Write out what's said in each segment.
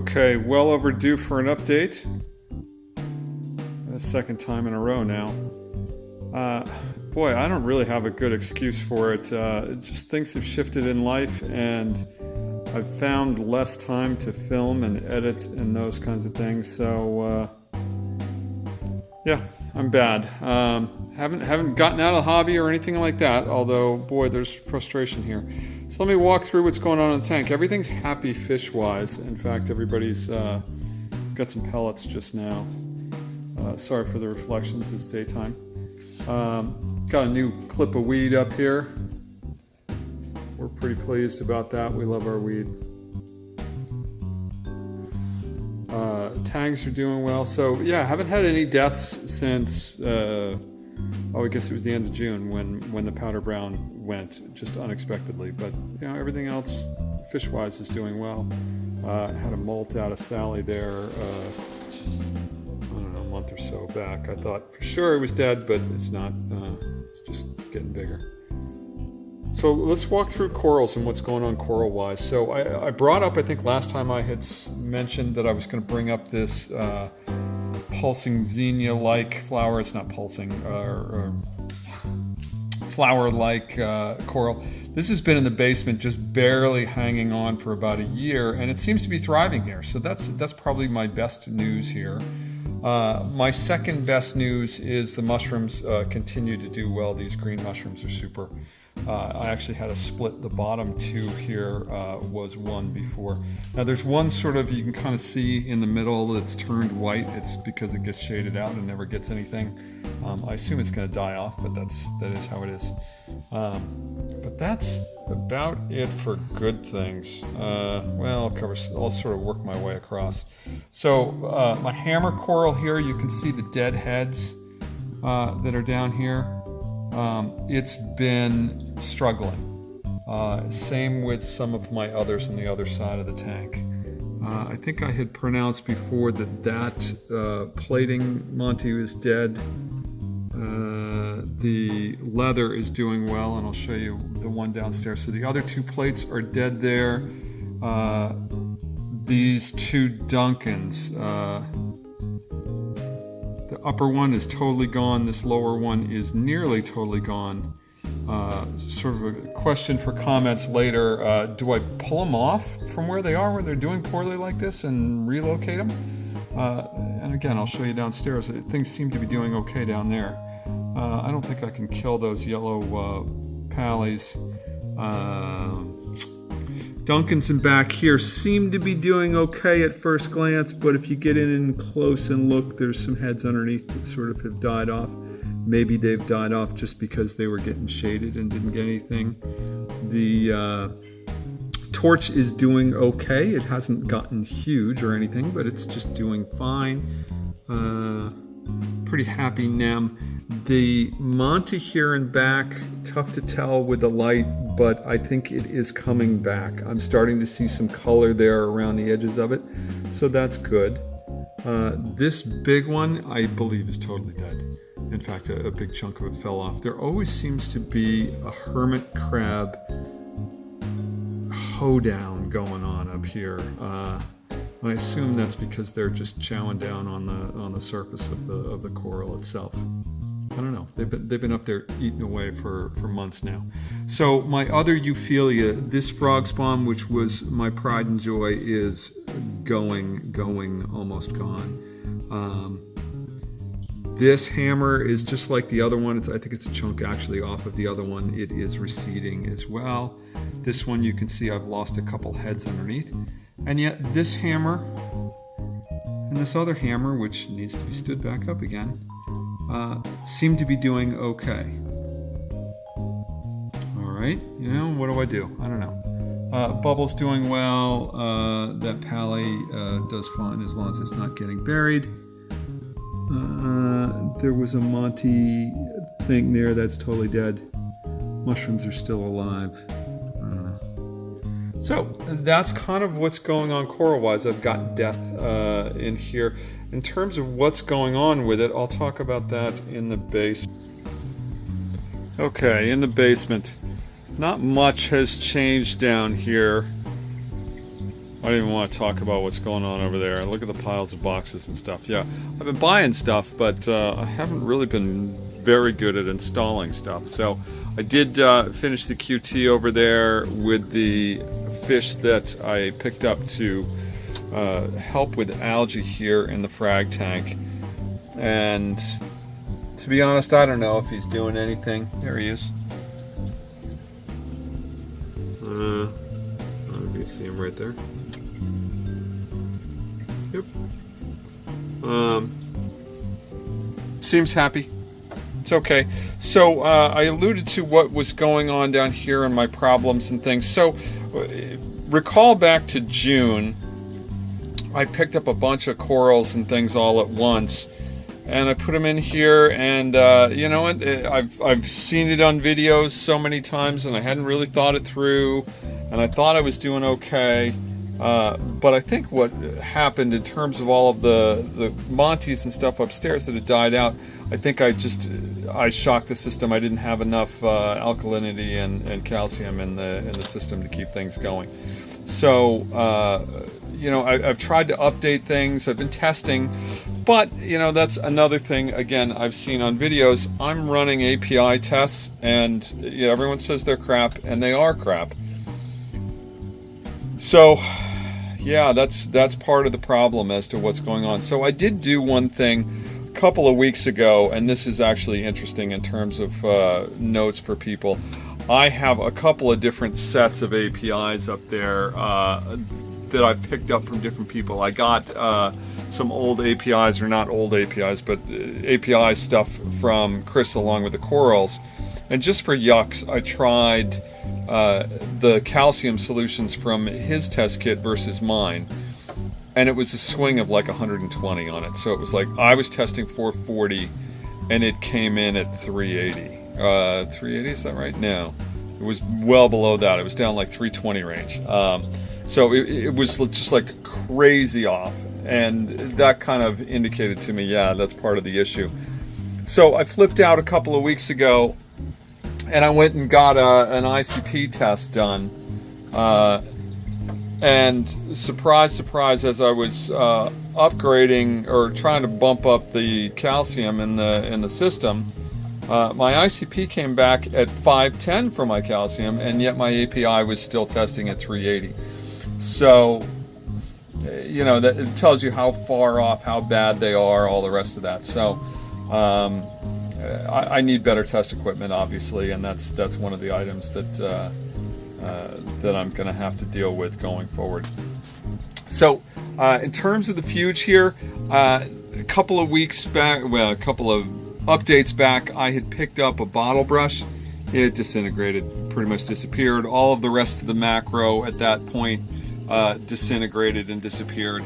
Okay, well overdue for an update. The second time in a row now. Boy, I don't really have a good excuse for it. Just things have shifted in life, and I've found less time to film and edit and those kinds of things. So, yeah, I'm bad. Haven't gotten out of the hobby or anything like that. Although, boy, there's frustration here. So let me walk through what's going on in the tank. Everything's happy fish-wise. In fact, everybody's got some pellets just now. Sorry for the reflections. It's daytime. Got a new clip of weed up here. We're pretty pleased about that. We love our weed. Tags are doing well. So yeah, haven't had any deaths since, I guess it was the end of June when the powder brown went just unexpectedly. But you know, everything else fish-wise is doing well. Had a molt out of Sally there, a month or so back. I thought for sure it was dead, but it's not. It's just getting bigger. So let's walk through corals and what's going on coral-wise. So I brought up, I think last time I had mentioned that I was going to bring up this pulsing zinnia-like flower. It's not pulsing, or flower-like coral. This has been in the basement, just barely hanging on for about a year, and it seems to be thriving here. So that's probably my best news here. My second best news is the mushrooms continue to do well. These green mushrooms are super. I actually had to split the bottom two here, was one before. Now there's one sort of, you can kind of see in the middle that's turned white. It's because it gets shaded out and never gets anything. I assume it's going to die off, but that is how it is. But that's about it for good things. Well, I'll sort of work my way across. So my hammer coral here, you can see the dead heads that are down here. It's been struggling. Same with some of my others on the other side of the tank. I think I had pronounced before that plating Monty is dead. The leather is doing well, and I'll show you the one downstairs. So the other two plates are dead there. These two Duncans, the upper one is totally gone. This lower one is nearly totally gone. Sort of a question for comments later. Do I pull them off from where they are, where they're doing poorly like this, and relocate them? And again, I'll show you downstairs. Things seem to be doing okay down there. I don't think I can kill those yellow pallies. Duncans in back here seem to be doing okay at first glance, but if you get in close and look, there's some heads underneath that sort of have died off. Maybe they've died off just because they were getting shaded and didn't get anything. The torch is doing okay. It hasn't gotten huge or anything, but it's just doing fine. Pretty happy Nem. The Monty here and back, tough to tell with the light, but I think it is coming back. I'm starting to see some color there around the edges of it, so that's good. This big one, I believe, is totally dead. In fact, a big chunk of it fell off. There always seems to be a hermit crab hoedown going on up here. I assume that's because they're just chowing down on the surface of the coral itself. I don't know. They've been up there eating away for months now. So my other Euphilia, this frog spawn, which was my pride and joy, is going almost gone. This hammer is just like the other one. I think it's a chunk actually off of the other one. It is receding as well. This one, you can see I've lost a couple heads underneath. And yet this hammer and this other hammer, which needs to be stood back up again, seem to be doing okay. All right, what do I do? I don't know. Bubble's doing well. That pally does fine as long as it's not getting buried. There was a Monty thing there that's totally dead. Mushrooms are still alive. I don't know. So that's kind of what's going on coral-wise. I've got death in here. In terms of what's going on with it, I'll talk about that in the basement. Okay, in the basement. Not much has changed down here. I don't even want to talk about what's going on over there. Look at the piles of boxes and stuff. Yeah, I've been buying stuff, but I haven't really been very good at installing stuff. So I did finish the QT over there with the fish that I picked up to help with algae here in the frag tank. And to be honest, I don't know if he's doing anything. There he is. You can see him right there. Yep. Seems happy. It's okay. So I alluded to what was going on down here and my problems and things. So recall back to June, I picked up a bunch of corals and things all at once, and I put them in here. And you know what? I've seen it on videos so many times, and I hadn't really thought it through. And I thought I was doing okay. But I think what happened in terms of all of the Montes and stuff upstairs that had died out, I think I shocked the system. I didn't have enough alkalinity and calcium in the system to keep things going. So you know, I've tried to update things. I've been testing, but you know, that's another thing. Again, I've seen on videos. I'm running API tests, and yeah, everyone says they're crap, and they are crap. So yeah, that's part of the problem as to what's going on. So I did do one thing a couple of weeks ago, and this is actually interesting in terms of notes for people. I have a couple of different sets of APIs up there that I've picked up from different people. I got some old APIs, or not old APIs, but API stuff from Chris along with the corals. And just for yucks, I tried the calcium solutions from his test kit versus mine, and it was a swing of like 120 on it. So it was like I was testing 440 and it came in at 380. 380, is that right? No, it was well below that. It was down like 320 range. So it was just like crazy off, and that kind of indicated to me, yeah, that's part of the issue. So I flipped out a couple of weeks ago, and I went and got an ICP test done. And surprise, surprise, as I was upgrading or trying to bump up the calcium in the system, my ICP came back at 510 for my calcium, and yet my API was still testing at 380. So, you know, that it tells you how far off, how bad they are, all the rest of that. So, I need better test equipment, obviously, and that's one of the items that I'm going to have to deal with going forward. So, in terms of the fuge here, a couple of weeks back, well, a couple of updates back, I had picked up a bottle brush. It disintegrated, pretty much disappeared. All of the rest of the macro at that point disintegrated and disappeared.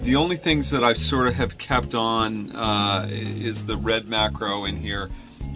The only things that I sort of have kept on is the red macro in here.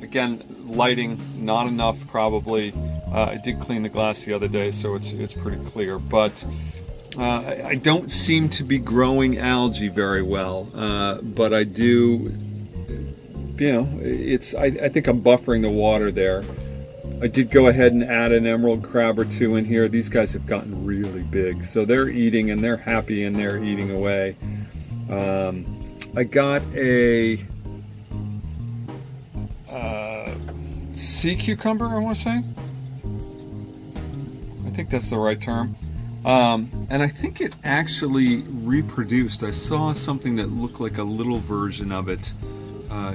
Again, lighting, not enough probably. I did clean the glass the other day, so it's pretty clear. But I don't seem to be growing algae very well. But I do, you know, I think I'm buffering the water there. I did go ahead and add an emerald crab or two in here. These guys have gotten really big, so they're eating and they're happy and they're eating away. I got a sea cucumber, I want to say. I think that's the right term. And I think it actually reproduced. I saw something that looked like a little version of it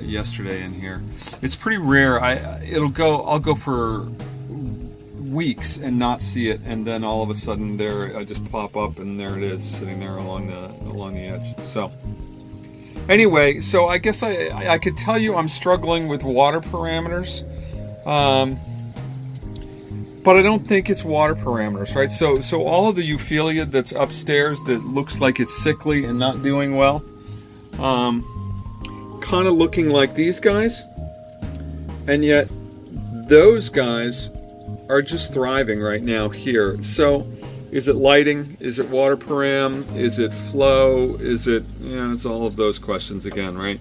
yesterday in here. It's pretty rare. I'll go for weeks and not see it, and then all of a sudden I just pop up and there it is, sitting there along the edge. So anyway, so I guess I could tell you I'm struggling with water parameters, but I don't think it's water parameters, right? So all of the Euphilia that's upstairs that looks like it's sickly and not doing well, kind of looking like these guys, and yet those guys are just thriving right now here. So is it lighting? Is it water param? Is it flow? Is it, it's all of those questions again, right?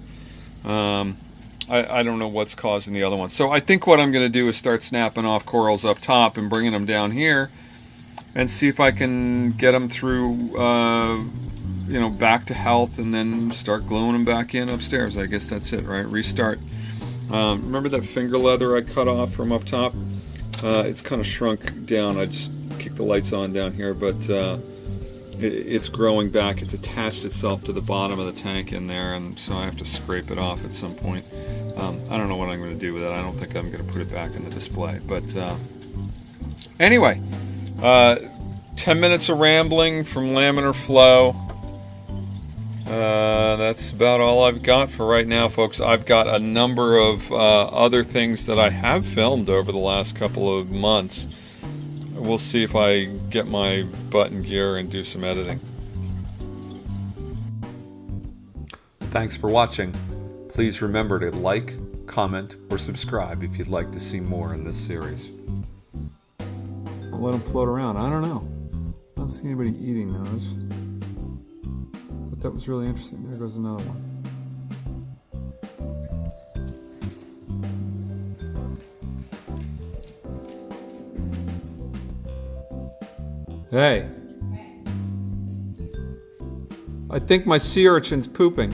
I don't know what's causing the other one. So I think what I'm going to do is start snapping off corals up top and bringing them down here, and see if I can get them through, you know, back to health, and then start gluing them back in upstairs. I guess that's it, right? Restart. Remember that finger leather I cut off from up top? It's kind of shrunk down. I just kicked the lights on down here, but it's growing back. It's attached itself to the bottom of the tank in there, and so I have to scrape it off at some point. I don't know what I'm going to do with it. I don't think I'm going to put it back in the display. But anyway, 10 minutes of rambling from laminar flow. That's about all I've got for right now, folks. I've got a number of other things that I have filmed over the last couple of months. We'll see if I get my butt in gear and do some editing. Thanks for watching. Please remember to like, comment, or subscribe if you'd like to see more in this series. I'll let them float around. I don't know. I don't see anybody eating those. But that was really interesting. There goes another one. Hey. I think my sea urchin's pooping.